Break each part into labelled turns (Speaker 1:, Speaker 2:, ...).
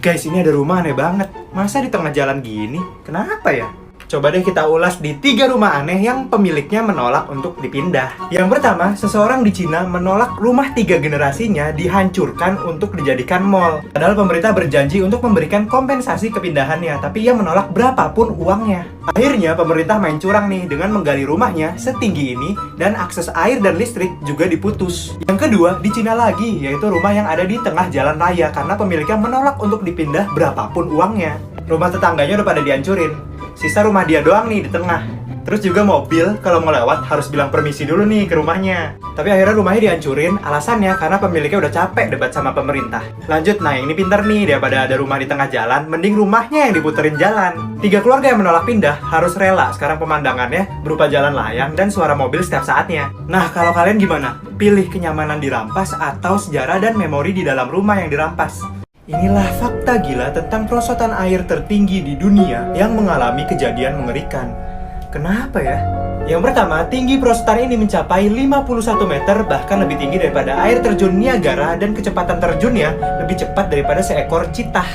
Speaker 1: Guys, ini ada rumah aneh banget. Masa di tengah jalan gini? Kenapa ya? Coba deh kita ulas di 3 rumah aneh yang pemiliknya menolak untuk dipindah. Yang pertama, seseorang di Cina menolak rumah 3 generasinya dihancurkan untuk dijadikan mall. Padahal pemerintah berjanji untuk memberikan kompensasi kepindahannya, tapi ia menolak berapapun uangnya. Akhirnya pemerintah main curang nih dengan menggali rumahnya setinggi ini dan akses air dan listrik juga diputus. Yang kedua, di Cina lagi, yaitu rumah yang ada di tengah jalan raya karena pemiliknya menolak untuk dipindah berapapun uangnya. Rumah tetangganya udah pada dihancurin. Sisa rumah dia doang nih di tengah. Terus juga mobil kalau mau lewat harus bilang permisi dulu nih ke rumahnya. Tapi akhirnya rumahnya dihancurin, alasannya karena pemiliknya udah capek debat sama pemerintah. Lanjut, nah ini pinter nih, daripada ada rumah di tengah jalan, mending rumahnya yang diputerin jalan. 3 keluarga yang menolak pindah harus rela sekarang pemandangannya berupa jalan layang dan suara mobil setiap saatnya. Nah, kalau kalian gimana? Pilih kenyamanan dirampas atau sejarah dan memori di dalam rumah yang dirampas? Inilah fakta gila tentang perosotan air tertinggi di dunia yang mengalami kejadian mengerikan. Kenapa ya? Yang pertama, tinggi perosotan ini mencapai 51 meter, bahkan lebih tinggi daripada air terjun Niagara, dan kecepatan terjunnya lebih cepat daripada seekor citah.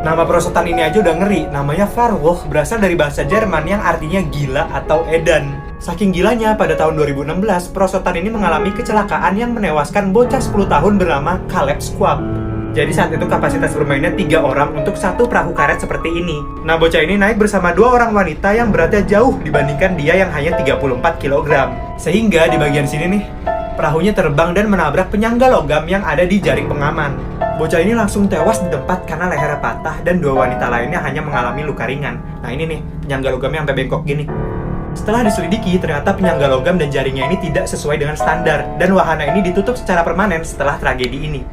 Speaker 1: Nama perosotan ini aja udah ngeri, namanya Fahrwolf, berasal dari bahasa Jerman yang artinya gila atau edan. Saking gilanya, pada tahun 2016, perosotan ini mengalami kecelakaan yang menewaskan bocah 10 tahun bernama Caleb Schwab. Jadi saat itu kapasitas bermainnya 3 orang untuk 1 perahu karet seperti ini. Nah, bocah ini naik bersama 2 orang wanita yang beratnya jauh dibandingkan dia yang hanya 34 kg. Sehingga di bagian sini nih, perahunya terbang dan menabrak penyangga logam yang ada di jaring pengaman. Bocah ini langsung tewas di tempat karena lehernya patah dan 2 wanita lainnya hanya mengalami luka ringan. Nah ini nih, penyangga logamnya sampai bengkok gini. Setelah diselidiki, ternyata penyangga logam dan jaringnya ini tidak sesuai dengan standar, dan wahana ini ditutup secara permanen setelah tragedi ini.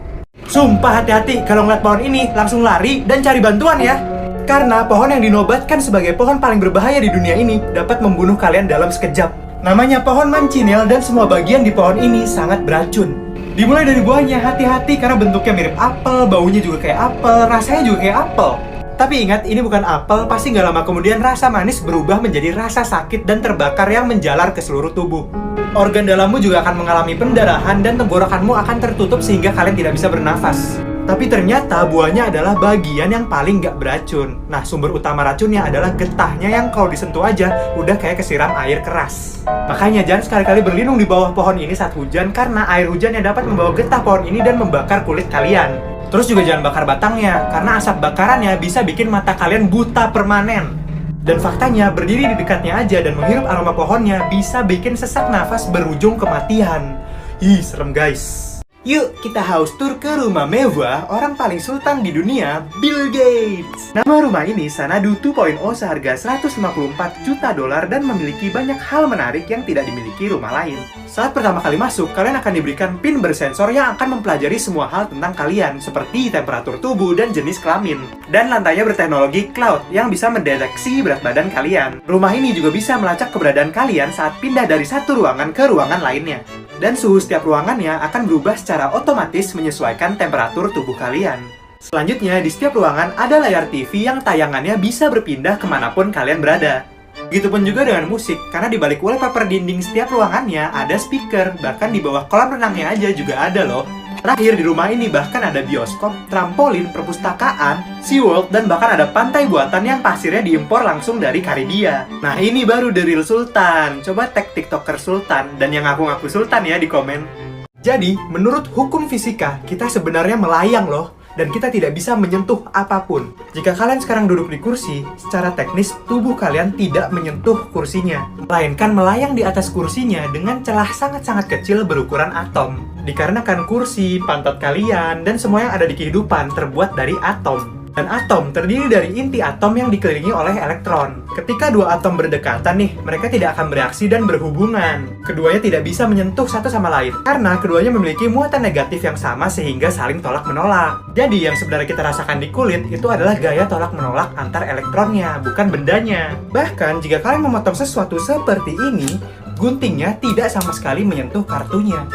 Speaker 1: Sumpah hati-hati kalau ngeliat pohon ini, langsung lari dan cari bantuan ya. Karena pohon yang dinobatkan sebagai pohon paling berbahaya di dunia ini dapat membunuh kalian dalam sekejap. Namanya pohon mancinel dan semua bagian di pohon ini sangat beracun. Dimulai dari buahnya, hati-hati karena bentuknya mirip apel, baunya juga kayak apel, rasanya juga kayak apel. Tapi ingat, ini bukan apel, pasti nggak lama kemudian rasa manis berubah menjadi rasa sakit dan terbakar yang menjalar ke seluruh tubuh. Organ dalammu juga akan mengalami pendarahan dan tenggorokanmu akan tertutup sehingga kalian tidak bisa bernafas. Tapi ternyata buahnya adalah bagian yang paling nggak beracun. Nah, sumber utama racunnya adalah getahnya yang kalau disentuh aja udah kayak kesiram air keras. Makanya jangan sekali-kali berlindung di bawah pohon ini saat hujan karena air hujan yang dapat membawa getah pohon ini dan membakar kulit kalian. Terus juga jangan bakar batangnya karena asap bakarannya bisa bikin mata kalian buta permanen. Dan faktanya, berdiri di dekatnya aja dan menghirup aroma pohonnya bisa bikin sesak nafas berujung kematian. Ih, serem guys. Yuk, kita house tour ke rumah mewah orang paling sultan di dunia, Bill Gates. Nama rumah ini Xanadu 2.0 seharga $154 juta dan memiliki banyak hal menarik yang tidak dimiliki rumah lain. Saat pertama kali masuk, kalian akan diberikan pin bersensor yang akan mempelajari semua hal tentang kalian, seperti temperatur tubuh dan jenis kelamin. Dan lantainya berteknologi cloud yang bisa mendeteksi berat badan kalian. Rumah ini juga bisa melacak keberadaan kalian saat pindah dari satu ruangan ke ruangan lainnya. Dan suhu setiap ruangannya akan berubah secara otomatis menyesuaikan temperatur tubuh kalian. Selanjutnya, di setiap ruangan ada layar TV yang tayangannya bisa berpindah kemanapun kalian berada. Begitupun juga dengan musik, karena di balik wallpaper dinding setiap ruangannya ada speaker, bahkan di bawah kolam renangnya aja juga ada loh. Terakhir, di rumah ini bahkan ada bioskop, trampolin, perpustakaan, SeaWorld, dan bahkan ada pantai buatan yang pasirnya diimpor langsung dari Karibia. Nah, ini baru The Real Sultan. Coba tag TikToker Sultan dan yang ngaku-ngaku Sultan ya di komen. Jadi, menurut hukum fisika, kita sebenarnya melayang loh. Dan kita tidak bisa menyentuh apapun. Jika kalian sekarang duduk di kursi, secara teknis tubuh kalian tidak menyentuh kursinya, melainkan melayang di atas kursinya dengan celah sangat-sangat kecil berukuran atom. Dikarenakan kursi, pantat kalian, dan semua yang ada di kehidupan terbuat dari atom. Dan atom terdiri dari inti atom yang dikelilingi oleh elektron. Ketika 2 atom berdekatan nih, mereka tidak akan bereaksi dan berhubungan. Keduanya tidak bisa menyentuh satu sama lain, karena keduanya memiliki muatan negatif yang sama sehingga saling tolak-menolak. Jadi yang sebenarnya kita rasakan di kulit itu adalah gaya tolak-menolak antar elektronnya, bukan bendanya. Bahkan jika kalian memotong sesuatu seperti ini, guntingnya tidak sama sekali menyentuh kartunya.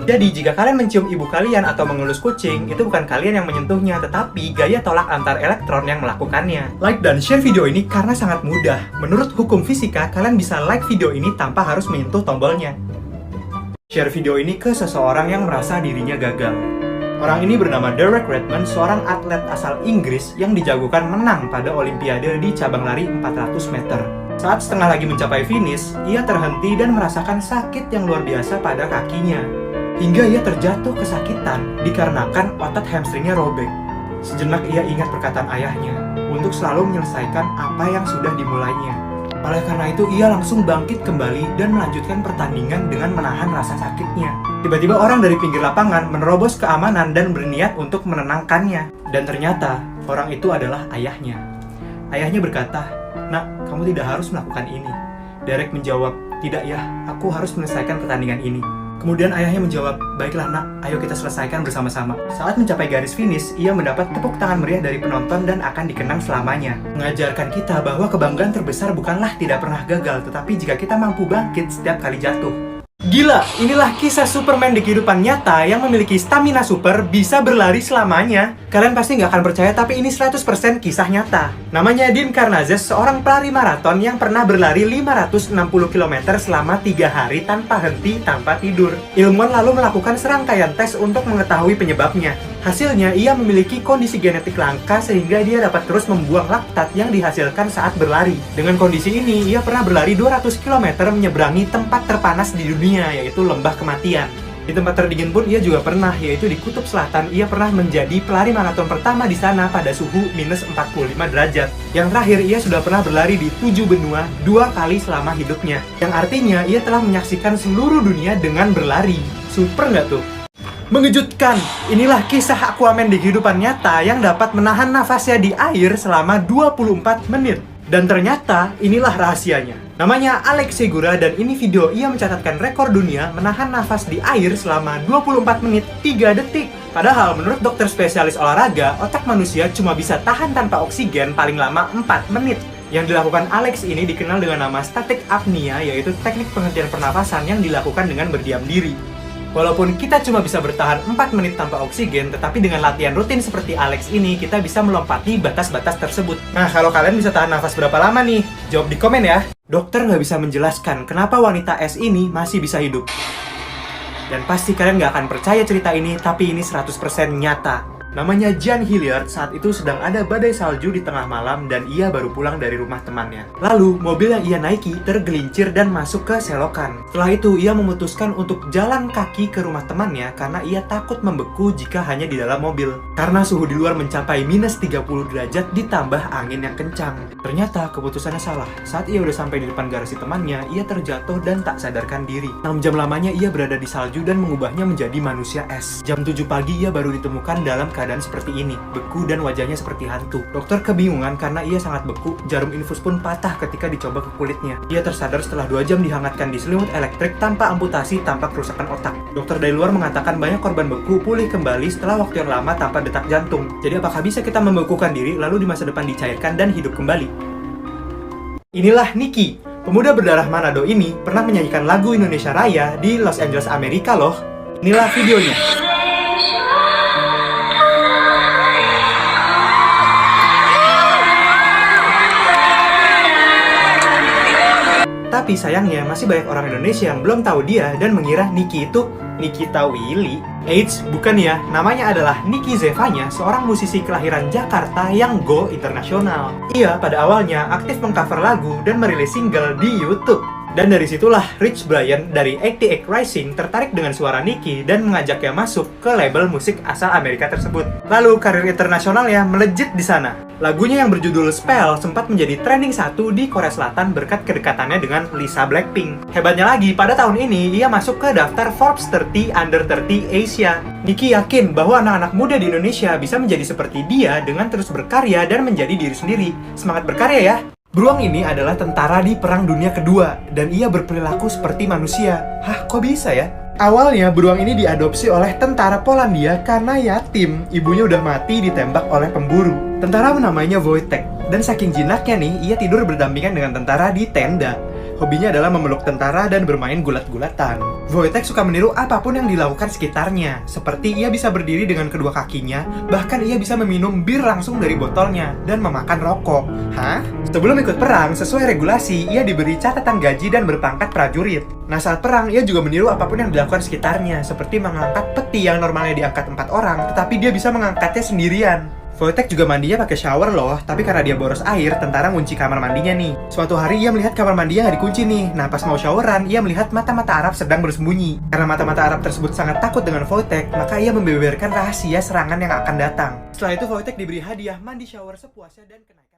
Speaker 1: Jadi, jika kalian mencium ibu kalian atau mengelus kucing, itu bukan kalian yang menyentuhnya, tetapi gaya tolak antar elektron yang melakukannya. Like dan share video ini karena sangat mudah. Menurut hukum fisika, kalian bisa like video ini tanpa harus menyentuh tombolnya. Share video ini ke seseorang yang merasa dirinya gagal. Orang ini bernama Derek Redmond, seorang atlet asal Inggris yang dijagokan menang pada Olimpiade di cabang lari 400 meter. Saat setengah lagi mencapai finish, ia terhenti dan merasakan sakit yang luar biasa pada kakinya. Hingga ia terjatuh kesakitan dikarenakan otot hamstringnya robek. Sejenak ia ingat perkataan ayahnya untuk selalu menyelesaikan apa yang sudah dimulainya. Oleh karena itu, ia langsung bangkit kembali dan melanjutkan pertandingan dengan menahan rasa sakitnya. Tiba-tiba orang dari pinggir lapangan menerobos keamanan dan berniat untuk menenangkannya. Dan ternyata, orang itu adalah ayahnya. Ayahnya berkata, "Nak, kamu tidak harus melakukan ini." Derek menjawab, "Tidak ya, aku harus menyelesaikan pertandingan ini." Kemudian ayahnya menjawab, "Baiklah nak, ayo kita selesaikan bersama-sama." Saat mencapai garis finish, ia mendapat tepuk tangan meriah dari penonton dan akan dikenang selamanya. Mengajarkan kita bahwa kebanggaan terbesar bukanlah tidak pernah gagal, tetapi jika kita mampu bangkit setiap kali jatuh. Gila, inilah kisah Superman di kehidupan nyata yang memiliki stamina super bisa berlari selamanya. Kalian pasti nggak akan percaya, tapi ini 100% kisah nyata. Namanya Dean Karnazes, seorang pelari maraton yang pernah berlari 560 km selama 3 hari tanpa henti, tanpa tidur. Ilmuwan lalu melakukan serangkaian tes untuk mengetahui penyebabnya. Hasilnya, ia memiliki kondisi genetik langka sehingga dia dapat terus membuang laktat yang dihasilkan saat berlari. Dengan kondisi ini, ia pernah berlari 200 km menyeberangi tempat terpanas di dunia, yaitu lembah kematian. Di tempat terdingin pun ia juga pernah, yaitu di Kutub Selatan. Ia pernah menjadi pelari maraton pertama di sana pada suhu minus 45 derajat. Yang terakhir, ia sudah pernah berlari di 7 benua 2 kali selama hidupnya. Yang artinya, ia telah menyaksikan seluruh dunia dengan berlari. Super nggak tuh? Mengejutkan, inilah kisah Aquaman di kehidupan nyata yang dapat menahan nafasnya di air selama 24 menit. Dan ternyata inilah rahasianya. Namanya Alex Segura dan ini video ia mencatatkan rekor dunia menahan nafas di air selama 24 menit 3 detik. Padahal menurut dokter spesialis olahraga, otak manusia cuma bisa tahan tanpa oksigen paling lama 4 menit. Yang dilakukan Alex ini dikenal dengan nama static apnea, yaitu teknik penghentian pernafasan yang dilakukan dengan berdiam diri. Walaupun kita cuma bisa bertahan 4 menit tanpa oksigen, tetapi dengan latihan rutin seperti Alex ini, kita bisa melompati batas-batas tersebut. Nah, kalau kalian bisa tahan nafas berapa lama nih? Jawab di komen ya. Dokter nggak bisa menjelaskan kenapa wanita es ini masih bisa hidup. Dan pasti kalian nggak akan percaya cerita ini, tapi ini 100% nyata. Namanya Jan Hilliard, saat itu sedang ada badai salju di tengah malam dan ia baru pulang dari rumah temannya. Lalu, mobil yang ia naiki tergelincir dan masuk ke selokan. Setelah itu, ia memutuskan untuk jalan kaki ke rumah temannya karena ia takut membeku jika hanya di dalam mobil. Karena suhu di luar mencapai minus 30 derajat ditambah angin yang kencang. Ternyata keputusannya salah. Saat ia udah sampai di depan garasi temannya, ia terjatuh dan tak sadarkan diri. 6 jam lamanya ia berada di salju dan mengubahnya menjadi manusia es. Jam 7 pagi ia baru ditemukan dalam keadaan seperti ini, beku dan wajahnya seperti hantu. Dokter kebingungan karena ia sangat beku, jarum infus pun patah ketika dicoba ke kulitnya. Ia tersadar setelah 2 jam dihangatkan di selimut elektrik tanpa amputasi, tanpa kerusakan otak. Dokter dari luar mengatakan banyak korban beku pulih kembali setelah waktu yang lama tanpa detak jantung. Jadi apakah bisa kita membekukan diri lalu di masa depan dicairkan dan hidup kembali? Inilah Nicky. Pemuda berdarah Manado ini pernah menyanyikan lagu Indonesia Raya di Los Angeles, Amerika loh. Inilah videonya. Tapi sayangnya masih banyak orang Indonesia yang belum tahu dia dan mengira Nicky itu Nikita Willy. Eits, bukan ya, namanya adalah Nicky Zevanya, seorang musisi kelahiran Jakarta yang go internasional. Ia pada awalnya aktif mengcover lagu dan merilis single di YouTube. Dan dari situlah Rich Brian dari 88 Rising tertarik dengan suara Nicky dan mengajaknya masuk ke label musik asal Amerika tersebut. Lalu karir internasionalnya melejit di sana. Lagunya yang berjudul Spell sempat menjadi trending 1 di Korea Selatan berkat kedekatannya dengan Lisa Blackpink. Hebatnya lagi, pada tahun ini ia masuk ke daftar Forbes 30 Under 30 Asia. Nicky yakin bahwa anak-anak muda di Indonesia bisa menjadi seperti dia dengan terus berkarya dan menjadi diri sendiri. Semangat berkarya ya! Beruang ini adalah tentara di Perang Dunia Kedua, dan ia berperilaku seperti manusia. Hah, kok bisa ya? Awalnya, beruang ini diadopsi oleh tentara Polandia karena yatim. Ibunya udah mati ditembak oleh pemburu. Tentara namanya Wojtek, dan saking jinaknya nih, ia tidur berdampingan dengan tentara di tenda. Hobinya adalah memeluk tentara dan bermain gulat-gulatan. Wojtek suka meniru apapun yang dilakukan sekitarnya, seperti ia bisa berdiri dengan kedua kakinya, bahkan ia bisa meminum bir langsung dari botolnya, dan memakan rokok. Hah? Sebelum ikut perang, sesuai regulasi, ia diberi catatan gaji dan berpangkat prajurit. Nah, saat perang, ia juga meniru apapun yang dilakukan sekitarnya, seperti mengangkat peti yang normalnya diangkat 4 orang, tetapi dia bisa mengangkatnya sendirian. Wojtek juga mandinya pakai shower loh, tapi karena dia boros air, tentara ngunci kamar mandinya nih. Suatu hari ia melihat kamar mandinya nggak dikunci nih. Nah, pas mau showeran, ia melihat mata-mata Arab sedang bersembunyi. Karena mata-mata Arab tersebut sangat takut dengan Wojtek, maka ia membeberkan rahasia serangan yang akan datang. Setelah itu Wojtek diberi hadiah mandi shower sepuasnya dan kenaikan.